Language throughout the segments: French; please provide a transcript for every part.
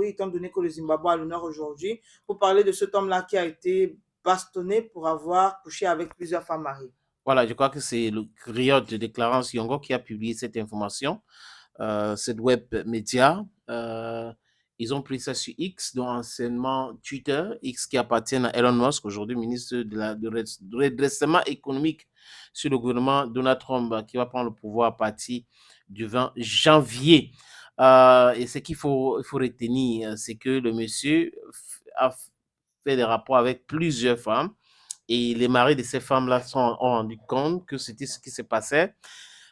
étant donné que le Zimbabwe a l'honneur aujourd'hui, pour parler de cet homme-là qui a été bastonné pour avoir couché avec plusieurs femmes mariées. Voilà, je crois que c'est le griot de Déclarance Yongo qui a publié cette information, cette web média. Ils ont pris ça sur X, dont anciennement Twitter, X qui appartient à Elon Musk, aujourd'hui ministre de redressement économique sur le gouvernement Donald Trump, qui va prendre le pouvoir à partir du 20 janvier. Et ce qu'il faut retenir, c'est que le monsieur a fait des rapports avec plusieurs femmes. Et les maris de ces femmes-là ont rendu compte que c'était ce qui se passait.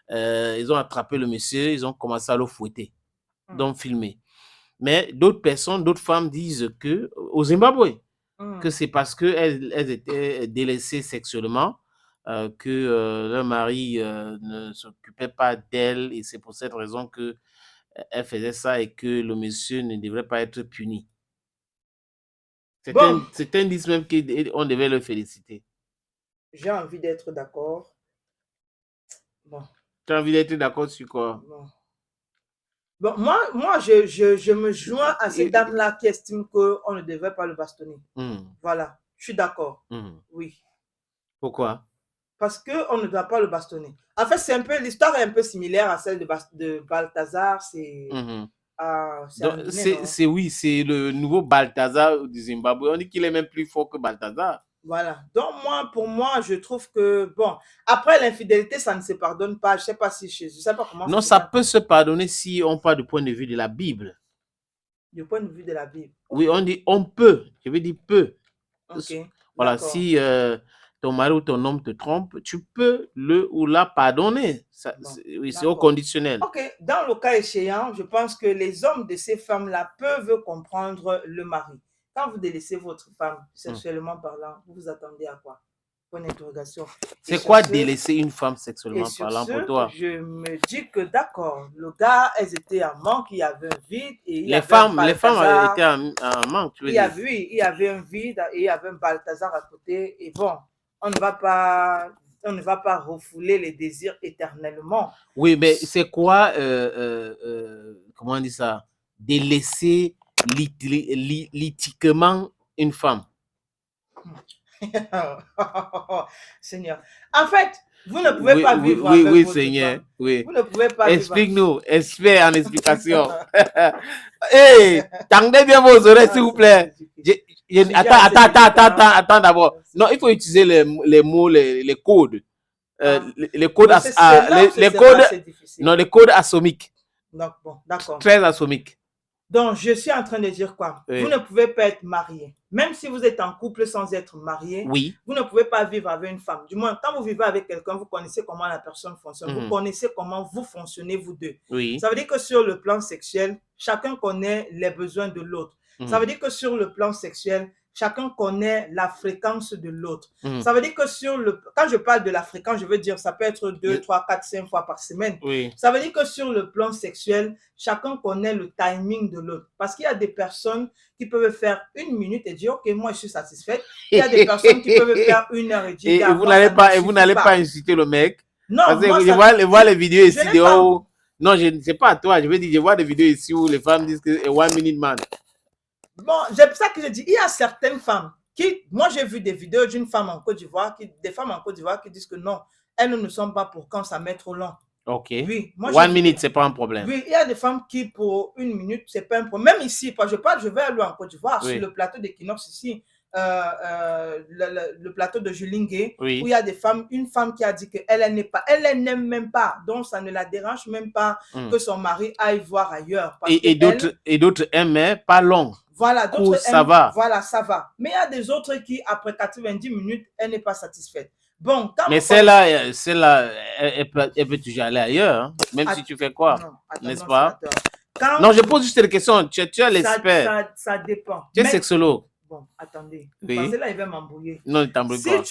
Ils ont attrapé le monsieur, ils ont commencé à le fouetter, donc filmer. Mais d'autres personnes, d'autres femmes disent que, au Zimbabwe, que c'est parce qu'elles étaient délaissées sexuellement, que leur mari ne s'occupait pas d'elles, et c'est pour cette raison qu'elle faisait ça et que le monsieur ne devrait pas être puni. Certains disent même qu'on devait le féliciter. J'ai envie d'être d'accord. Bon. Tu as envie d'être d'accord sur quoi? Bon, moi je me joins à ces dames-là qui estiment qu'on ne devrait pas le bastonner. Voilà, je suis d'accord. Oui. Pourquoi? Parce qu'on ne doit pas le bastonner. En fait, l'histoire est un peu similaire à celle de Balthazar. C'est oui, c'est le nouveau Balthazar du Zimbabwe. On dit qu'il est même plus fort que Balthazar. Voilà. Donc, pour moi, je trouve que, bon, après l'infidélité, ça ne se pardonne pas. Je sais pas comment. Non, ça peut se pardonner si on parle du point de vue de la Bible. Du point de vue de la Bible. Oui, on dit on peut. Je veux dire peut. Ok. Voilà, si ton mari ou ton homme te trompe, tu peux le ou la pardonner. Oui, c'est au conditionnel. Ok. Dans le cas échéant, je pense que les hommes de ces femmes-là peuvent comprendre le mari. Quand vous délaissez votre femme, sexuellement parlant, vous vous attendez à quoi? Point d'interrogation. C'est quoi délaisser une femme sexuellement parlant pour toi? Je me dis que d'accord, le gars, elles étaient en manque, il y avait un vide. Et les femmes étaient en manque, tu veux dire? Oui, il y avait un vide et il y avait un Balthazar à côté. Et bon, on ne va pas refouler les désirs éternellement. Oui, mais c'est quoi, comment on dit ça, délaisser lithiquement une femme? Seigneur. En fait, vous ne pouvez pas vivre avec votre Seigneur, femme. Oui, Vous ne pouvez pas explique-nous, expert en explication. Hey, tendez bien vos oreilles, s'il vous plaît. Attends d'abord. Non, il faut utiliser les mots, les codes. Les codes atomiques. Donc, bon, d'accord. Très atomiques. Donc, je suis en train de dire quoi? Oui. Vous ne pouvez pas être marié. Même si vous êtes en couple sans être marié, oui. Vous ne pouvez pas vivre avec une femme. Du moins, quand vous vivez avec quelqu'un, vous connaissez comment la personne fonctionne. Vous connaissez comment vous fonctionnez, vous deux. Oui. Ça veut dire que sur le plan sexuel, chacun connaît les besoins de l'autre. Ça veut dire que sur le plan sexuel, chacun connaît la fréquence de l'autre. Ça veut dire que quand je parle de la fréquence, je veux dire ça peut être 2, 3, 4, 5 fois par semaine. Oui. Ça veut dire que sur le plan sexuel, chacun connaît le timing de l'autre. Parce qu'il y a des personnes qui peuvent faire 1 minute et dire, OK, moi, je suis satisfaite. Il y a des personnes qui peuvent faire 1 heure et dire, et vous n'allez pas inciter le mec? Non, parce que je vois les vidéos ici dehors. Non, je ne sais pas toi. Je veux dire, je vois des vidéos ici où les femmes disent que c'est 1 minute man. Bon, c'est pour ça que je dis, il y a certaines femmes qui, moi j'ai vu des vidéos d'une femme en Côte d'Ivoire, des femmes en Côte d'Ivoire qui disent que non, elles ne sont pas pour quand ça met trop long. Ok. Oui, moi 1 minute, c'est pas un problème. Oui, il y a des femmes qui pour 1 minute, c'est pas un problème. Même ici, je vais aller en Côte d'Ivoire, sur le plateau d'Equinox ici, le plateau de Julingue, où il y a une femme qui a dit qu'elle n'aime même pas, donc ça ne la dérange même pas que son mari aille voir ailleurs. Et d'autres aiment, mais pas long. Voilà, d'autres ça va. Voilà, ça va. Mais il y a des autres qui, après 90 minutes, elle n'est pas satisfaite. Bon, mais celle-là, elle peut toujours aller ailleurs, hein, même si tu fais quoi, n'est-ce pas? Non, je pose juste des questions. Tu es l'expert. Ça dépend. Tu es sexologue. Bon, attendez. Parce que là, il va m'embrouiller. Non, il t'embrouille pas.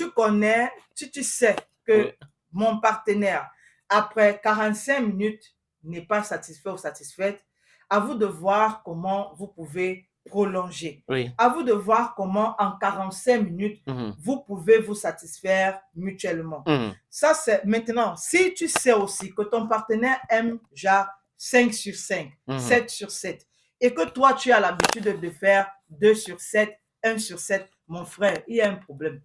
Si tu sais que mon partenaire, après 45 minutes, n'est pas satisfait ou satisfaite, à vous de voir comment vous pouvez prolonger. Oui. À vous de voir comment en 45 minutes, vous pouvez vous satisfaire mutuellement. Ça, c'est maintenant, si tu sais aussi que ton partenaire aime genre 5 sur 5, 7 sur 7, et que toi, tu as l'habitude de faire 2 sur 7, 1 sur 7, mon frère, il y a un problème.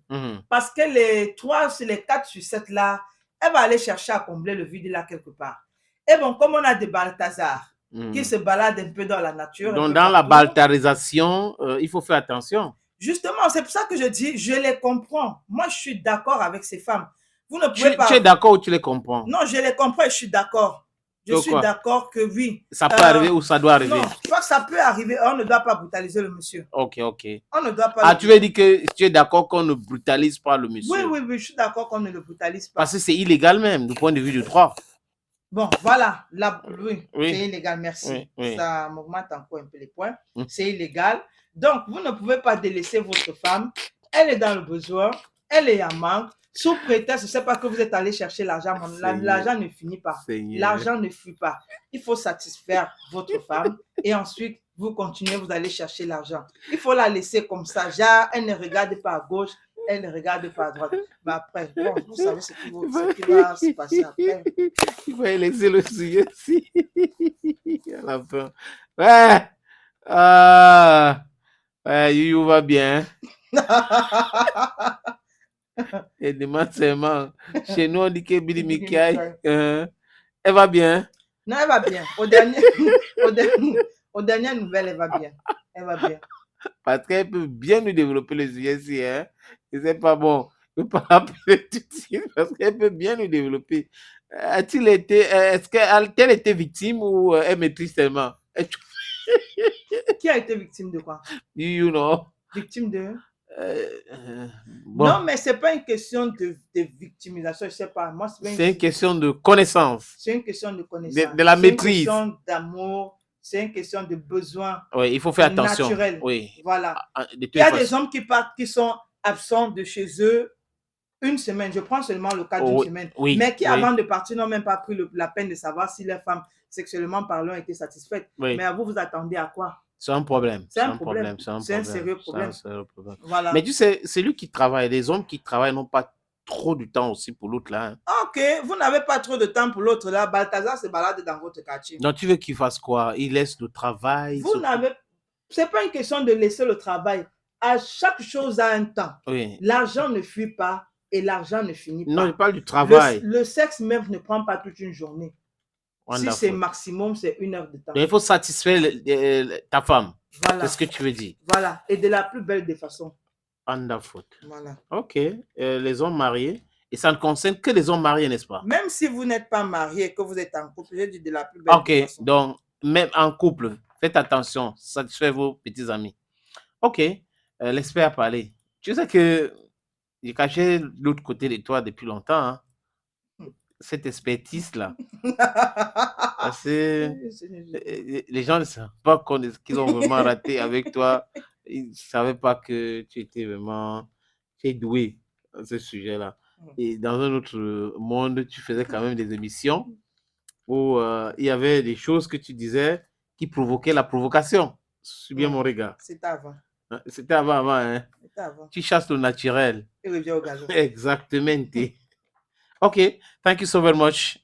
Parce que les 3 sur les 4 sur 7 là, elle va aller chercher à combler le vide là quelque part. Et bon, comme on a des Balthazar qui se baladent un peu dans la nature. Donc, dans la baltarisation, il faut faire attention. Justement, c'est pour ça que je dis, je les comprends. Moi, je suis d'accord avec ces femmes. Vous ne pouvez pas... Tu es d'accord ou tu les comprends? Non, je les comprends et je suis d'accord. Je suis d'accord que oui. Ça peut arriver ou ça doit arriver? Non, je crois que ça peut arriver. On ne doit pas brutaliser le monsieur. Ok. On ne doit pas. Ah, tu veux dire que tu es d'accord qu'on ne brutalise pas le monsieur? Oui, je suis d'accord qu'on ne le brutalise pas. Parce que c'est illégal même, du point de vue du droit. Bon, voilà. Là, oui. C'est illégal, merci. Oui. Ça m'augmente encore un peu les points. C'est illégal. Donc, vous ne pouvez pas délaisser votre femme. Elle est dans le besoin. Elle est en manque. Sous prétexte, je ne sais pas que vous êtes allé chercher l'argent. L'argent ne finit pas. L'argent ne fuit pas. Il faut satisfaire votre femme et ensuite, vous continuez, vous allez chercher l'argent. Il faut la laisser comme ça. Genre, elle ne regarde pas à gauche, elle ne regarde pas à droite. Mais après, bon, vous savez ce qui va se passer après. Il faut laisser le sujet aussi. À la fin. Ouais. You va bien. Et demande seulement. Chez nous, on dit que Billy Mikai. Elle va bien. Non, elle va bien. Aux dernières nouvelles, elle va bien. Elle va bien. Parce qu'elle peut bien nous développer les sujets ici. Hein? Et c'est pas bon. Je ne peux pas l'appeler tout de suite parce qu'elle peut bien nous développer. Est-ce qu'elle était victime ou elle maîtrise tellement? Qui a été victime de quoi? You know. Victime de... Bon. Non, mais ce n'est pas une question de victimisation, je ne sais pas. Moi, c'est une question de connaissance. C'est une question de connaissance. De la maîtrise. C'est une question d'amour. C'est une question de besoin. Oui, il faut faire attention. Naturel. Oui. Voilà. Il y a des hommes qui partent, qui sont absents de chez eux une semaine. Je prends seulement le cas d'une semaine. Oui, mais qui, avant de partir, n'ont même pas pris la peine de savoir si les femmes, sexuellement parlant, étaient satisfaites. Oui. Mais à vous attendez à quoi? C'est un problème. C'est un problème. C'est un sérieux problème. Voilà. Mais tu sais, c'est lui qui travaille. Les hommes qui travaillent n'ont pas trop de temps aussi pour l'autre là. Hein. Ok, vous n'avez pas trop de temps pour l'autre là. Balthazar se balade dans votre quartier. Donc tu veux qu'il fasse quoi? Il laisse le travail? Vous n'avez... C'est pas une question de laisser le travail. À chaque chose a un temps. Oui. L'argent ne fuit pas et l'argent ne finit pas. Non, je parle du travail. Le sexe même ne prend pas toute une journée. Wonderful. Si c'est maximum, c'est 1 heure de temps. Donc, il faut satisfaire ta femme. Voilà. C'est ce que tu veux dire. Voilà. Et de la plus belle des façons. Wonderful. Voilà. Ok. Les hommes mariés. Et ça ne concerne que les hommes mariés, n'est-ce pas? Même si vous n'êtes pas marié et que vous êtes en couple, je dis de la plus belle des façons. Ok. Donc, même en couple, faites attention. Satisfaites vos petits amis. Ok. L'expert a parlé. Tu sais que j'ai caché l'autre côté de toi depuis longtemps. Hein? Cette expertise-là. Parce que les gens ne savent pas qu'ils ont vraiment raté avec toi. Ils ne savaient pas que tu étais vraiment doué dans ce sujet-là. Et dans un autre monde, tu faisais quand même des émissions où il y avait des choses que tu disais qui provoquaient la provocation. C'est bien mon regard. C'était avant. C'était avant, hein? C'était avant. Tu chasses le naturel. Et revient au gazon. Exactement. Okay, thank you so very much.